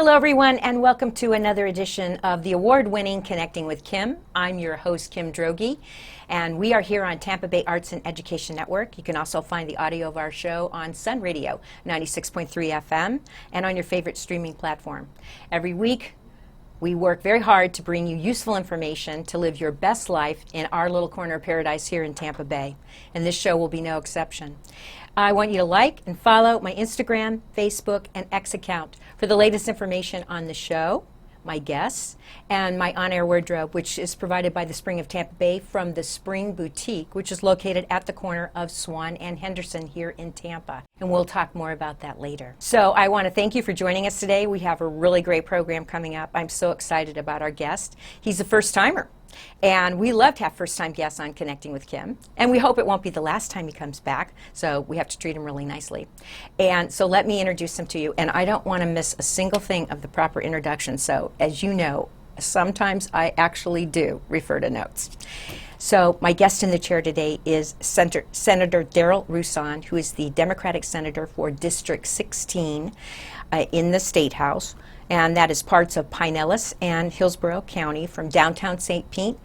Hello, everyone, and welcome to another edition of the award-winning Connecting with Kim. I'm your host, Kim Droege, and we are here on Tampa Bay Arts and Education Network. You can also find the audio of our show on Sun Radio, 96.3 FM, and on your favorite streaming platform. Every week, we work very hard to bring you useful information to live your best life in our little corner of paradise here in Tampa Bay, and this show will be no exception. I want you to like and follow my Instagram, Facebook, and X account for the latest information on the show, my guests, and my on-air wardrobe, which is provided by the Spring of Tampa Bay from the Spring Boutique, which is located at the corner of Swann and Henderson here in Tampa. And we'll talk more about that later. So I want to thank you for joining us today. We have a really great program coming up. I'm so excited about our guest. He's a first-timer. And we love to have first-time guests on Connecting with Kim. And we hope it won't be the last time he comes back, so we have to treat him really nicely. And so let me introduce him to you. And I don't want to miss a single thing of the proper introduction. So as you know, sometimes I actually do refer to notes. So my guest in the chair today is Senator Darryl Rouson, who is the Democratic Senator for District 16 in the State House. And that is parts of Pinellas and Hillsborough County, from downtown St. Pete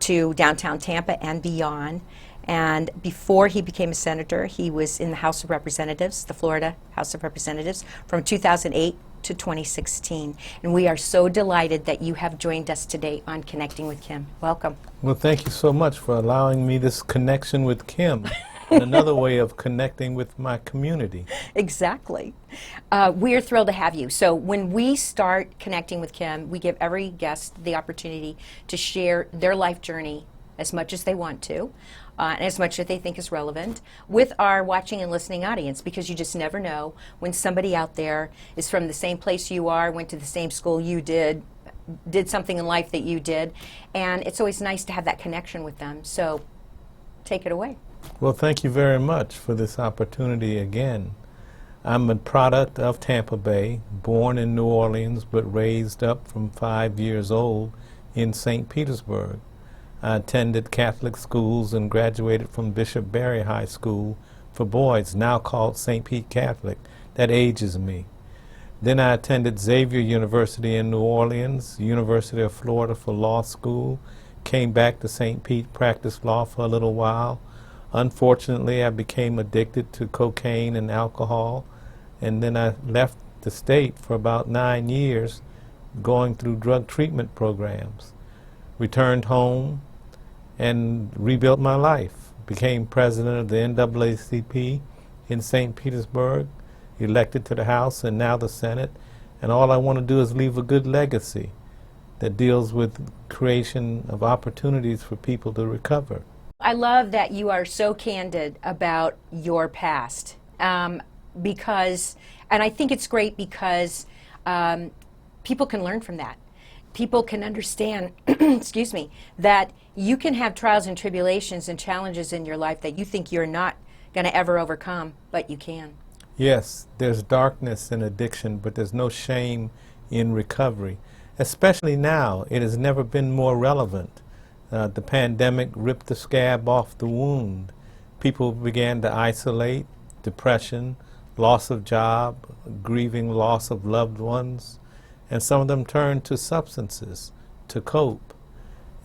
to downtown Tampa and beyond. And before he became a senator, he was in the House of Representatives, the Florida House of Representatives, from 2008 to 2016. And we are so delighted that you have joined us today on Connecting with Kim. Welcome. Well, thank you so much for allowing me this connection with Kim. And another way of connecting with my community. Exactly. We're thrilled to have you. So when we start Connecting with Kim, we give every guest the opportunity to share their life journey as much as they want to, and as much as they think is relevant, with our watching and listening audience, because you just never know when somebody out there is from the same place you are, went to the same school you did something in life that you did, and it's always nice to have that connection with them. So take it away. Well, thank you very much for this opportunity again. I'm a product of Tampa Bay, born in New Orleans, but raised up from 5 years old in St. Petersburg. I attended Catholic schools and graduated from Bishop Barry High School for boys, now called St. Pete Catholic. That ages me. Then I attended Xavier University in New Orleans, University of Florida for law school, came back to St. Pete, practiced law for a little while. Unfortunately, I became addicted to cocaine and alcohol, and then I left the state for about 9 years going through drug treatment programs. Returned home and rebuilt my life. Became president of the NAACP in St. Petersburg, elected to the House and now the Senate, and all I want to do is leave a good legacy that deals with creation of opportunities for people to recover. I love that you are so candid about your past, because, and I think it's great because people can learn from that. People can understand, excuse me, that you can have trials and tribulations and challenges in your life that you think you're not going to ever overcome, but you can. Yes, there's darkness in addiction, but there's no shame in recovery. Especially now, it has never been more relevant. The pandemic ripped the scab off the wound. People began to isolate, depression, loss of job, grieving loss of loved ones, and some of them turned to substances to cope.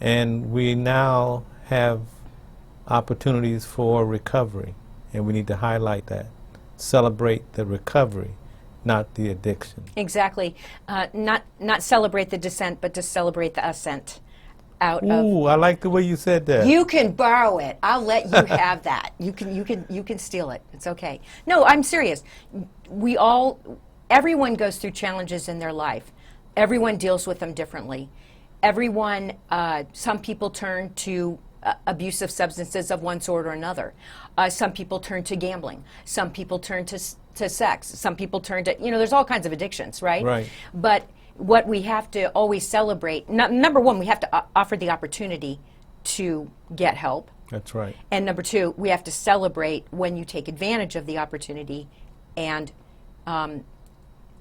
And we now have opportunities for recovery, and we need to highlight that. Celebrate the recovery, not the addiction. Exactly. Not celebrate the descent, but to celebrate the ascent. Ooh, I like the way you said that. You can borrow it. I'll let you have that. You can steal it. It's okay. No, I'm serious. Everyone goes through challenges in their life. Everyone deals with them differently. Everyone, some people turn to abusive substances of one sort or another. Some people turn to gambling. Some people turn to sex. Some people turn to, there's all kinds of addictions, right? Right. But what we have to always celebrate, number one, we have to offer the opportunity to get help. That's right. And number two, we have to celebrate when you take advantage of the opportunity and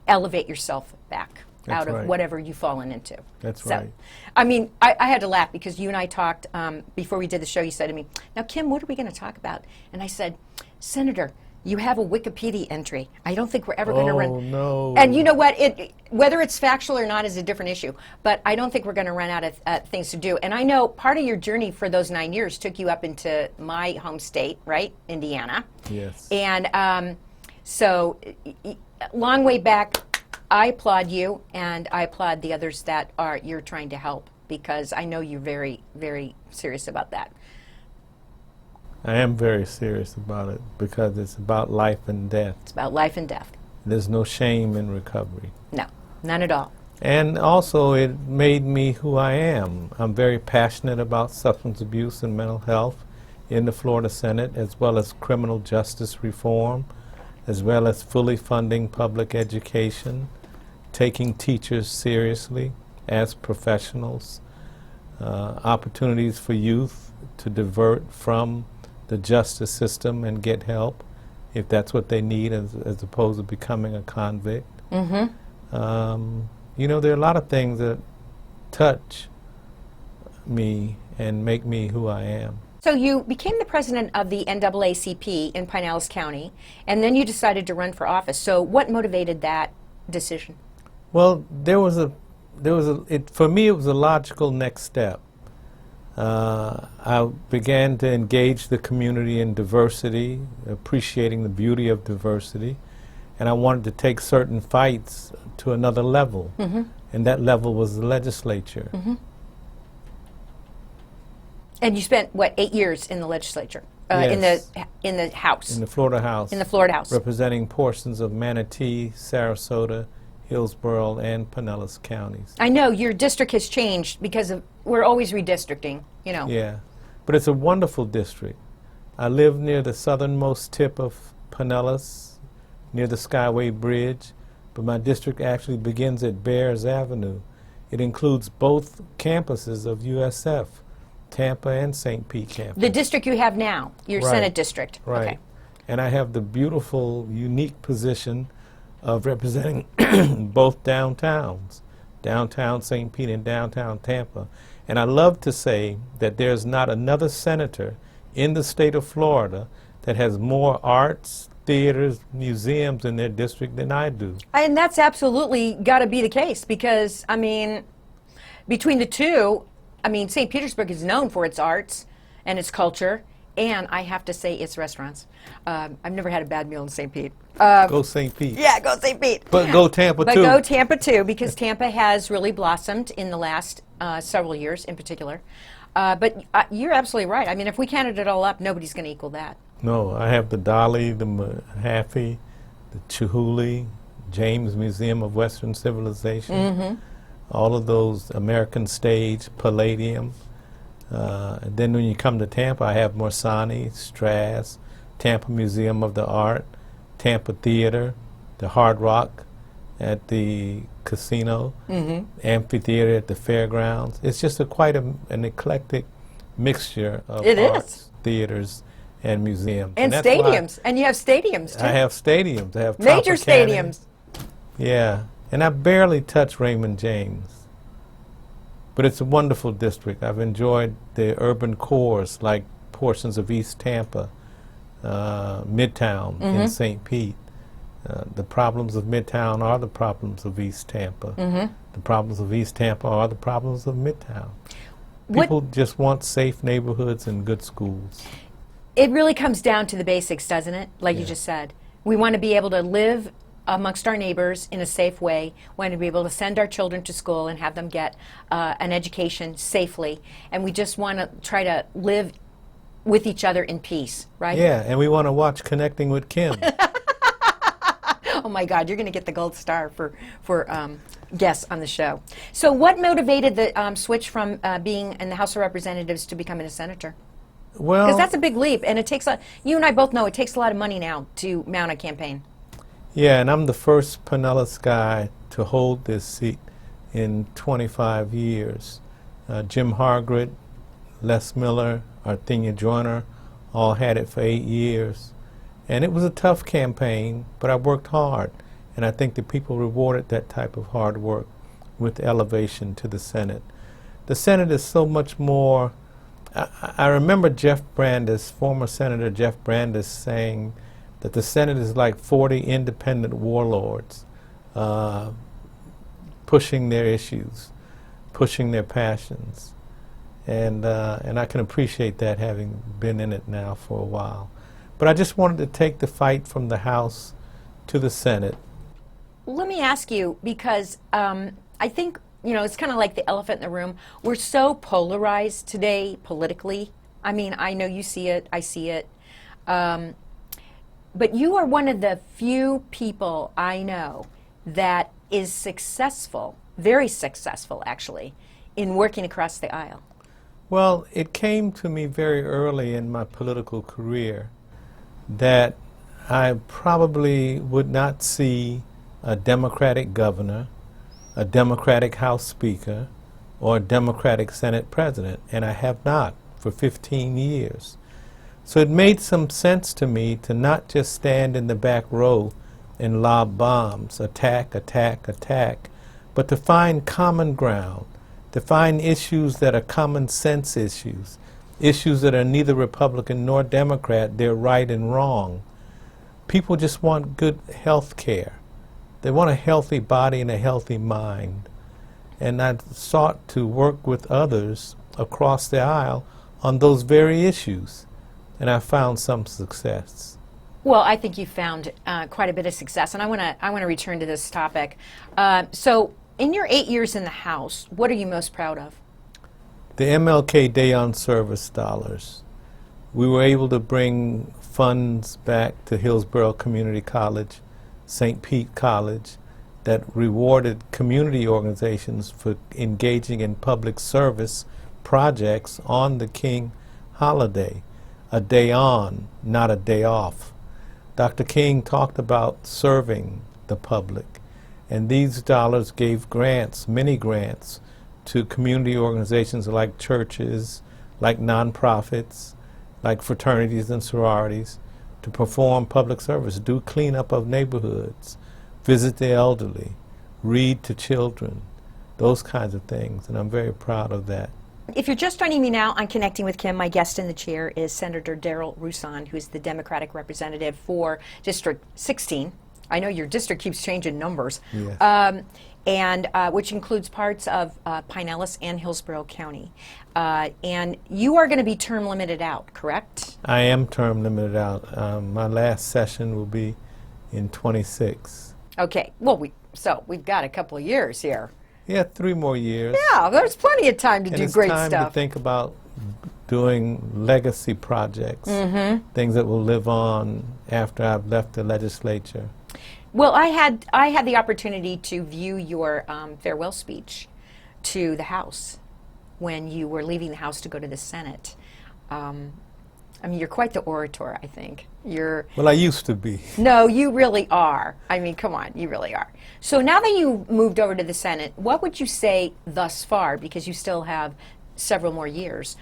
elevate yourself back out of whatever you've fallen into. That's right. I mean, I had to laugh because you and I talked before we did the show. You said to me, "Now, Kim, what are we going to talk about?" And I said, "Senator, You have a Wikipedia entry. I don't think we're ever going to run. Oh, no. And you know what? Whether it's factual or not is a different issue. But I don't think we're going to run out of things to do. And I know part of your journey for those 9 years took you up into my home state, right, Indiana. Yes. And so, long way back, I applaud you, and I applaud the others that you're trying to help, because I know you're very, very serious about that. I am very serious about it because it's about life and death. It's about life and death. There's no shame in recovery. No, none at all. And also it made me who I am. I'm very passionate about substance abuse and mental health in the Florida Senate, as well as criminal justice reform, as well as fully funding public education, taking teachers seriously as professionals, opportunities for youth to divert from the justice system and get help if that's what they need, as opposed to becoming a convict. Mm-hmm. You know, there are a lot of things that touch me and make me who I am. So you became the president of the NAACP in Pinellas County, and then you decided to run for office. So what motivated that decision? Well, for me it was a logical next step. I began to engage the community in diversity, appreciating the beauty of diversity, and I wanted to take certain fights to another level, Mm-hmm. and that level was the legislature. Mm-hmm. And you spent, what, 8 years in the legislature? Yes. In the House? In the Florida House. In the Florida House. Representing portions of Manatee, Sarasota, Hillsborough, and Pinellas counties. I know your district has changed because we're always redistricting, you know. Yeah, but it's a wonderful district. I live near the southernmost tip of Pinellas, near the Skyway Bridge, but my district actually begins at Bears Avenue. It includes both campuses of USF, Tampa and St. Pete campus. The district you have now, your Right. Senate district. Right. Okay. And I have the beautiful, unique position of representing both downtowns, downtown St. Pete and downtown Tampa. And I love to say that there's not another senator in the state of Florida that has more arts, theaters, museums in their district than I do. And that's absolutely got to be the case because, I mean, between the two, I mean, St. Petersburg is known for its arts and its culture, and I have to say its restaurants. I've never had a bad meal in St. Pete. Go St. Pete. Yeah, go St. Pete. But go Tampa But too. go Tampa too, because Tampa has really blossomed in the last several years in particular. But you're absolutely right. I mean, if we counted it all up, nobody's going to equal that. No, I have the Dolly, the Mahaffey, the Chihuly, James Museum of Western Civilization, Mm-hmm. all of those, American Stage, Palladium. And then when you come to Tampa, I have Morsani, Strass, Tampa Museum of the Art, Tampa Theater, the Hard Rock at the casino, Mm-hmm. amphitheater at the fairgrounds. It's just quite an eclectic mixture of It arts, is. theaters, and museums. And that's why stadiums. And you have stadiums too. I have stadiums. I have Major Tropicana. stadiums. Yeah, and I barely touch Raymond James. But it's a wonderful district. I've enjoyed the urban cores, like portions of East Tampa, Midtown in St. Pete. The problems of Midtown are the problems of East Tampa. Mm-hmm. The problems of East Tampa are the problems of Midtown. What- People just want safe neighborhoods and good schools. It really comes down to the basics, doesn't it? Like you Yeah. just said. We want to be able to live amongst our neighbors in a safe way. We want to be able to send our children to school and have them get an education safely. And we just want to try to live with each other in peace, right? Yeah, and we want to watch Connecting with Kim. Oh my God, you're going to get the gold star for guests on the show. So what motivated the switch from being in the House of Representatives to becoming a senator? Well, Because that's a big leap, and it takes you and I both know it takes a lot of money now to mount a campaign. yeah, and I'm the first Pinellas guy to hold this seat in 25 years. Jim Hargret, Les Miller, Arthenia Joyner all had it for 8 years. And it was a tough campaign, but I worked hard. And I think the people rewarded that type of hard work with elevation to the Senate. The Senate is so much more. I remember Jeff Brandes, former Senator Jeff Brandes, saying that the Senate is like 40 independent warlords pushing their issues, pushing their passions. And I can appreciate that, having been in it now for a while. But I just wanted to take the fight from the House to the Senate. Let me ask you, because I think, it's kind of like the elephant in the room. We're so polarized today politically. I mean, I know you see it, I see it. But you are one of the few people I know that is successful, very successful actually, in working across the aisle. Well, it came to me very early in my political career that I probably would not see a Democratic governor, a Democratic House Speaker, or a Democratic Senate President, and I have not for 15 years. So it made some sense to me to not just stand in the back row and lob bombs, attack, attack, attack, but to find common ground, to find issues that are common sense issues, issues that are neither Republican nor Democrat, they're right and wrong. People just want good health care. They want a healthy body and a healthy mind. And I sought to work with others across the aisle on those very issues. And I found some success. Well, I think you found quite a bit of success, and I want to return to this topic. So, in your 8 years in the House, what are you most proud of? The MLK Day on Service dollars. We were able to bring funds back to Hillsborough Community College, St. Pete College, that rewarded community organizations for engaging in public service projects on the King holiday. A day on, not a day off. Dr. King talked about serving the public, and these dollars gave grants, many grants, to community organizations like churches, like nonprofits, like fraternities and sororities, to perform public service, do cleanup of neighborhoods, visit the elderly, read to children, those kinds of things, and I'm very proud of that. If you're just joining me now, I'm Connecting with Kim. My guest in the chair is Senator Darryl Rouson, who's the Democratic representative for District 16. I know your district keeps changing numbers, yes. And which includes parts of Pinellas and Hillsborough County. And you are going to be term limited out, correct? I am term limited out. My last session will be in 26. Okay. Well, we've got a couple of years here. Yeah, 3 more years. Yeah, there's plenty of time to and do it's great time stuff. to think about doing legacy projects, things that will live on after I've left the legislature. Well, I had the opportunity to view your farewell speech to the House when you were leaving the House to go to the Senate. I mean, you're quite the orator, I think. Well, I used to be. No, you really are. I mean, come on, you really are. So now that you moved over to the Senate, what would you say thus far, because you still have several more years,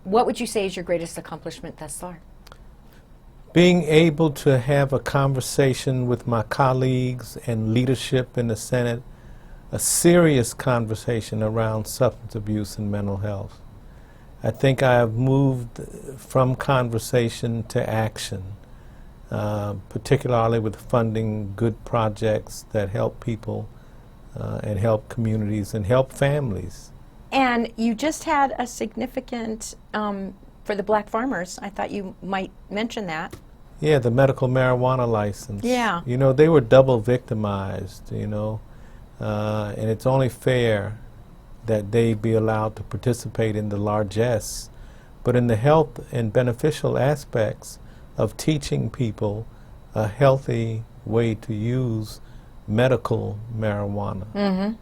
what would you say is your greatest accomplishment thus far? Being able to have a conversation with my colleagues and leadership in the Senate, a serious conversation around substance abuse and mental health. I think I have moved from conversation to action, particularly with funding good projects that help people and help communities and help families. And you just had a significant, for the black farmers, I thought you might mention that. Yeah, the medical marijuana license. Yeah. You know, they were double victimized, and it's only fair that they be allowed to participate in the largesse, but in the health and beneficial aspects of teaching people a healthy way to use medical marijuana. Mm-hmm.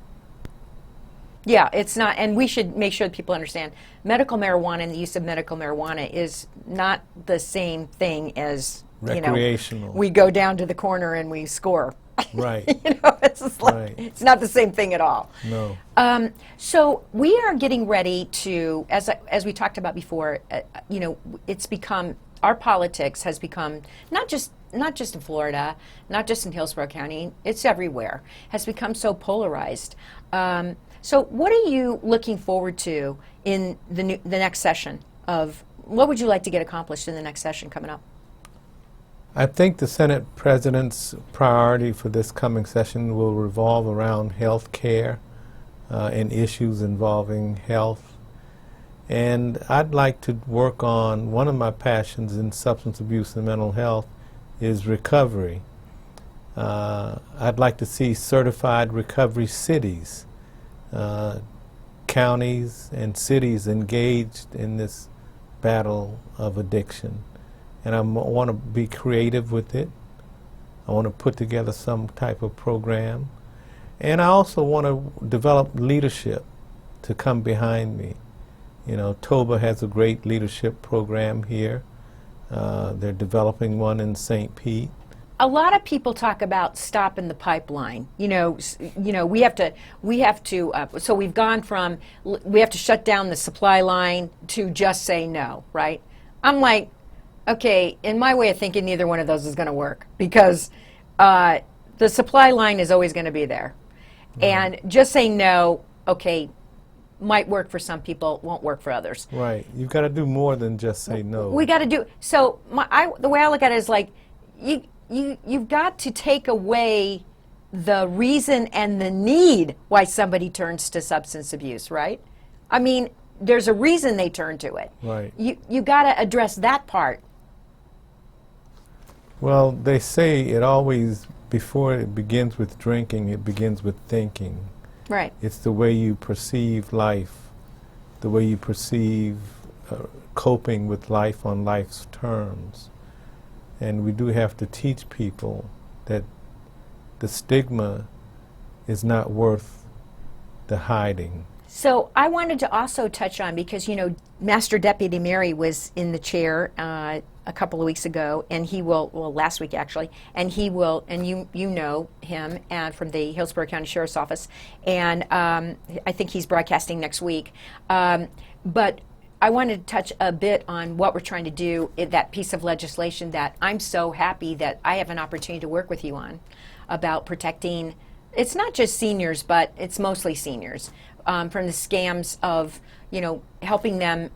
Yeah, it's not, and we should make sure that people understand, medical marijuana and the use of medical marijuana is not the same thing as, recreational. We go down to the corner and we score. Right. It's just like, right. It's not the same thing at all. No. So we are getting ready to, as we talked about before, it's become, our politics has become not just in Florida, not just in Hillsborough County, it's everywhere, has become so polarized. So what are you looking forward to in the next session of, what would you like to get accomplished in the next session coming up? I think the Senate President's priority for this coming session will revolve around health care and issues involving health. And I'd like to work on, one of my passions in substance abuse and mental health is recovery. I'd like to see certified recovery cities, counties and cities engaged in this battle of addiction. And I want to be creative with it. I want to put together some type of program. And I also want to develop leadership to come behind me. You know, TOBA has a great leadership program here. They're developing one in St. Pete. A lot of people talk about stopping the pipeline. We have to. So we've gone from we have to shut down the supply line to just say no, right? I'm like, okay, in my way of thinking, neither one of those is going to work because the supply line is always going to be there. And just saying no, okay, might work for some people, won't work for others. Right. You've got to do more than just say no. We got to do, so the way I look at it is like, you've got to take away the reason and the need why somebody turns to substance abuse, right? I mean, there's a reason they turn to it. Right. You got to address that part. Well, they say it always, before it begins with drinking, it begins with thinking. Right. It's the way you perceive life, the way you perceive coping with life on life's terms. And we do have to teach people that the stigma is not worth the hiding. So I wanted to also touch on, because, Master Deputy Mary was in the chair a couple of weeks ago, and he will, last week actually, and he will, and you know him and from the Hillsborough County Sheriff's Office, and I think he's broadcasting next week. But I wanted to touch a bit on what we're trying to do, that piece of legislation that I'm so happy that I have an opportunity to work with you on, about protecting, it's not just seniors, but it's mostly seniors, from the scams of, helping them,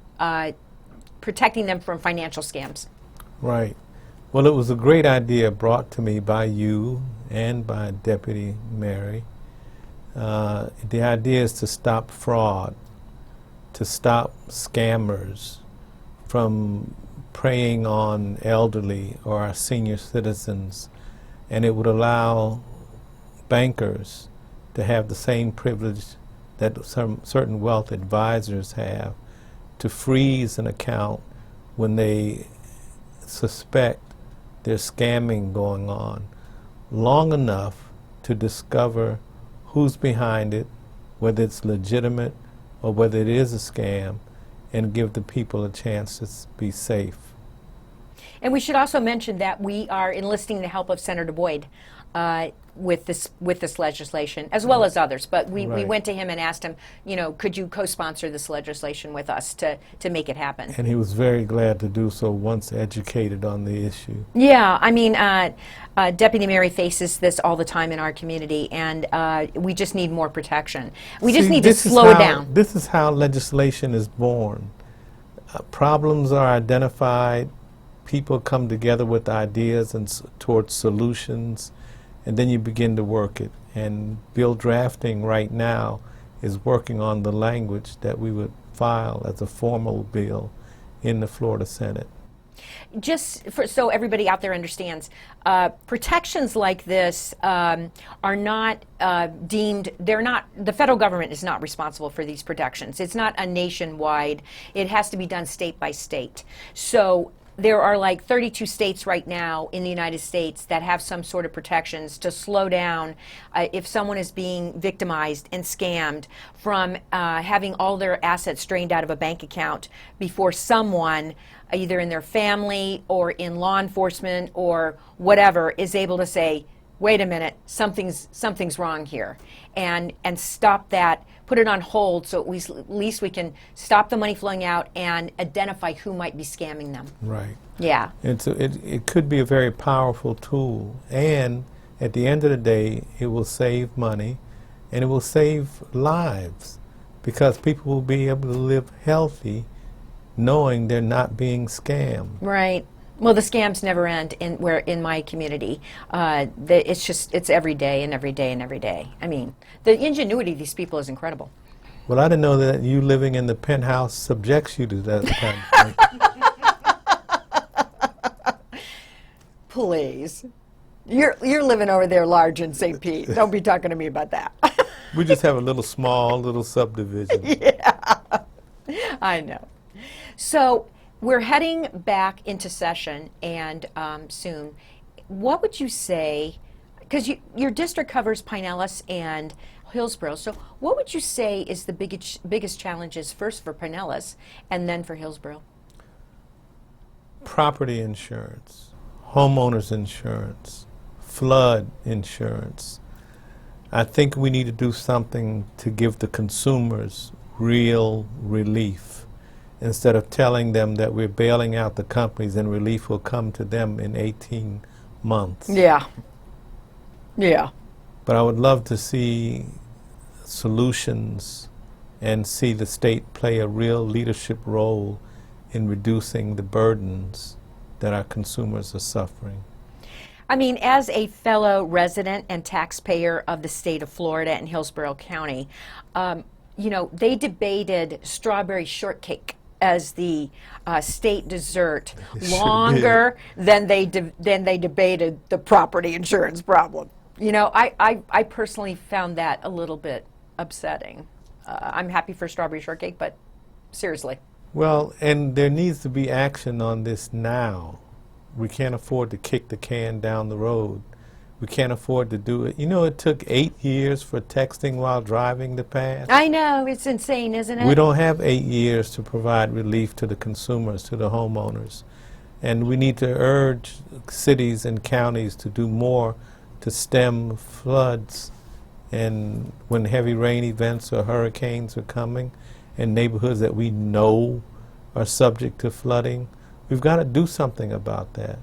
protecting them from financial scams. Right. Well, it was a great idea brought to me by you and by Deputy Mary. The idea is to stop fraud, to stop scammers from preying on elderly or our senior citizens, and it would allow bankers to have the same privilege that some certain wealth advisors have, to freeze an account when they suspect there's scamming going on, long enough to discover who's behind it, whether it's legitimate or whether it is a scam, and give the people a chance to be safe. And we should also mention that we are enlisting the help of Senator Boyd with this legislation, as well as others. But we went to him and asked him, could you co-sponsor this legislation with us to make it happen? And he was very glad to do so once educated on the issue. Yeah, I mean, Deputy Mary faces this all the time in our community, and we just need more protection. We just need to slow it down. This is how legislation is born. Problems are identified, people come together with ideas and towards solutions, and then you begin to work it. And bill drafting right now is working on the language that we would file as a formal bill in the Florida Senate. Just so everybody out there understands, protections like this are not deemed, the federal government is not responsible for these protections. It's not a nationwide, it has to be done state by state. So there are like 32 states right now in the United States that have some sort of protections to slow down if someone is being victimized and scammed from having all their assets drained out of a bank account before someone, either in their family or in law enforcement or whatever, is able to say, wait a minute, something's wrong here, and stop that, put it on hold, so at least we can stop the money flowing out and identify who might be scamming them. Right. Yeah. It could be a very powerful tool, and at the end of the day, it will save money, and it will save lives, because people will be able to live healthy knowing they're not being scammed. Right. Well, the scams never end in my community. It's every day and every day and every day. I mean, the ingenuity of these people is incredible. Well, I didn't know that you living in the penthouse subjects you to that kind of thing. Please, you're living over there large in St. Pete. Don't be talking to me about that. We just have a small little subdivision. Yeah, I know. So we're heading back into session and soon. What would you say, because your district covers Pinellas and Hillsborough, so what would you say is the biggest challenges first for Pinellas and then for Hillsborough? Property insurance, homeowners insurance, flood insurance. I think we need to do something to give the consumers real relief instead of telling them that we're bailing out the companies and relief will come to them in 18 months. Yeah. Yeah. But I would love to see solutions and see the state play a real leadership role in reducing the burdens that our consumers are suffering. I mean, as a fellow resident and taxpayer of the state of Florida and Hillsborough County, you know, they debated strawberry shortcake as the state dessert longer than they debated the property insurance problem. You know, I personally found that a little bit upsetting. I'm happy for strawberry shortcake, but seriously. Well, and there needs to be action on this now. We can't afford to kick the can down the road. We can't afford to do it. You know, it took 8 years for texting while driving to pass. I know, it's insane, isn't it? We don't have 8 years to provide relief to the consumers, to the homeowners. And we need to urge cities and counties to do more to stem floods and when heavy rain events or hurricanes are coming in neighborhoods that we know are subject to flooding. We've got to do something about that.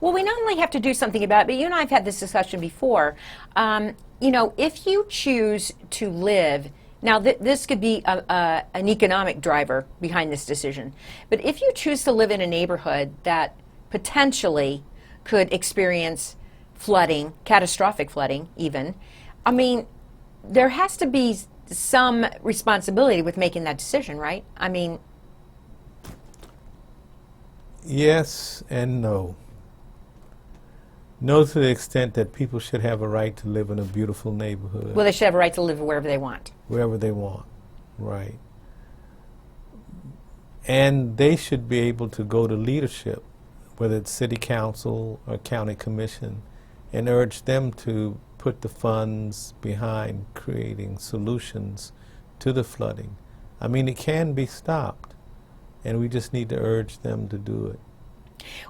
Well, we not only have to do something about it, but you and I have had this discussion before. You know, if you choose to live, now this could be an economic driver behind this decision, but if you choose to live in a neighborhood that potentially could experience flooding, catastrophic flooding even, I mean, there has to be some responsibility with making that decision, right? I mean, yes and no. No to the extent that people should have a right to live in a beautiful neighborhood. well, they should have a right to live wherever they want. Wherever they want, right. And they should be able to go to leadership, whether it's city council or county commission, and urge them to put the funds behind creating solutions to the flooding. I mean, it can be stopped, and we just need to urge them to do it.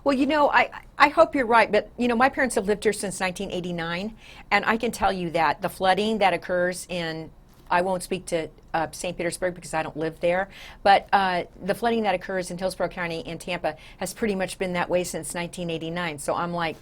Well, you know, I hope you're right, but, you know, my parents have lived here since 1989, and I can tell you that the flooding that occurs in, I won't speak to St. Petersburg because I don't live there, but the flooding that occurs in Hillsborough County and Tampa has pretty much been that way since 1989, so I'm like...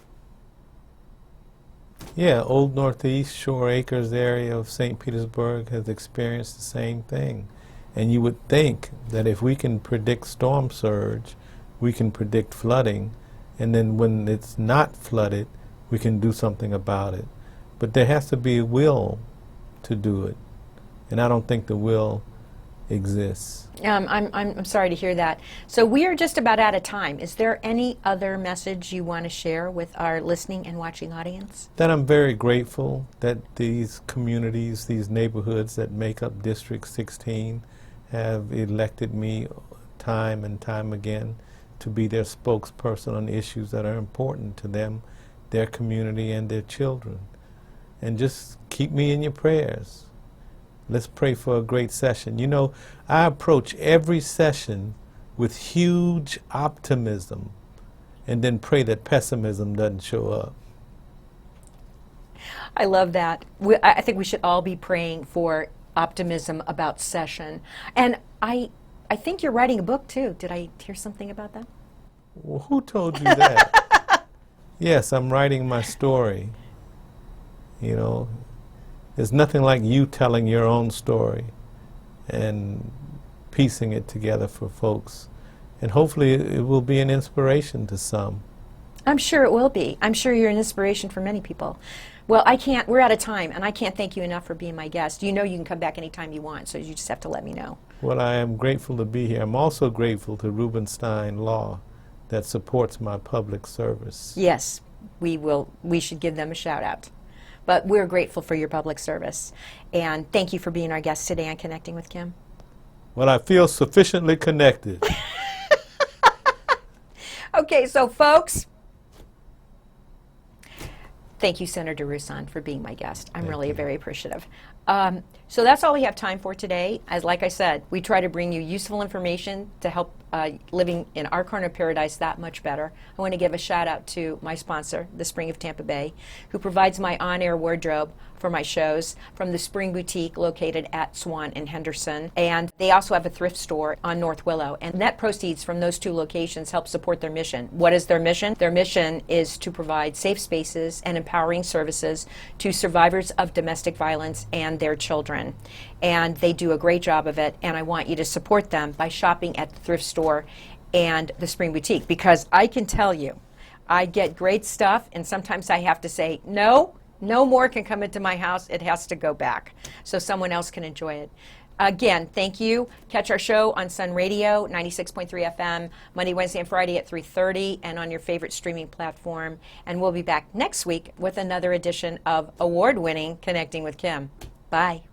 Yeah, Old Northeast Shore Acres area of St. Petersburg has experienced the same thing. And you would think that if we can predict storm surge, we can predict flooding, and then when it's not flooded, we can do something about it. But there has to be a will to do it, and I don't think the will exists. I'm sorry to hear that. So we are just about out of time. Is there any other message you want to share with our listening and watching audience? That I'm very grateful that these communities, these neighborhoods that make up District 16 have elected me time and time again to be their spokesperson on issues that are important to them, their community, and their children. And just keep me in your prayers. Let's pray for a great session. You know, I approach every session with huge optimism and then pray that pessimism doesn't show up. I love that. I think we should all be praying for optimism about session. And I think you're writing a book, too. Did I hear something about that? Well, who told you that? Yes, I'm writing my story. You know, there's nothing like you telling your own story and piecing it together for folks and hopefully it will be an inspiration to some. I'm sure it will be. I'm sure you're an inspiration for many people. Well, we're out of time, and I can't thank you enough for being my guest. You know you can come back anytime you want, so you just have to let me know. Well, I am grateful to be here. I'm also grateful to Rubenstein Law that supports my public service. Yes, we should give them a shout out. But we're grateful for your public service. And thank you for being our guest today on Connecting with Kim. Well, I feel sufficiently connected. Okay, so folks, thank you, Senator Rouson, for being my guest. I'm really very appreciative. So that's all we have time for today. As like I said, we try to bring you useful information to help living in our corner of paradise that much better. I want to give a shout out to my sponsor, the Spring of Tampa Bay, who provides my on-air wardrobe for my shows from the Spring Boutique located at Swann and Henderson. And they also have a thrift store on North Willow. And net proceeds from those two locations help support their mission. What is their mission? Their mission is to provide safe spaces and empowering services to survivors of domestic violence and their children. And they do a great job of it. And I want you to support them by shopping at the thrift store and the Spring Boutique, because I can tell you, I get great stuff, and sometimes I have to say, no more can come into my house. It has to go back so someone else can enjoy it. Again, thank you. Catch our show on Sun Radio, 96.3 FM, Monday, Wednesday, and Friday at 3:30, and on your favorite streaming platform. And we'll be back next week with another edition of award-winning Connecting with Kim. Bye.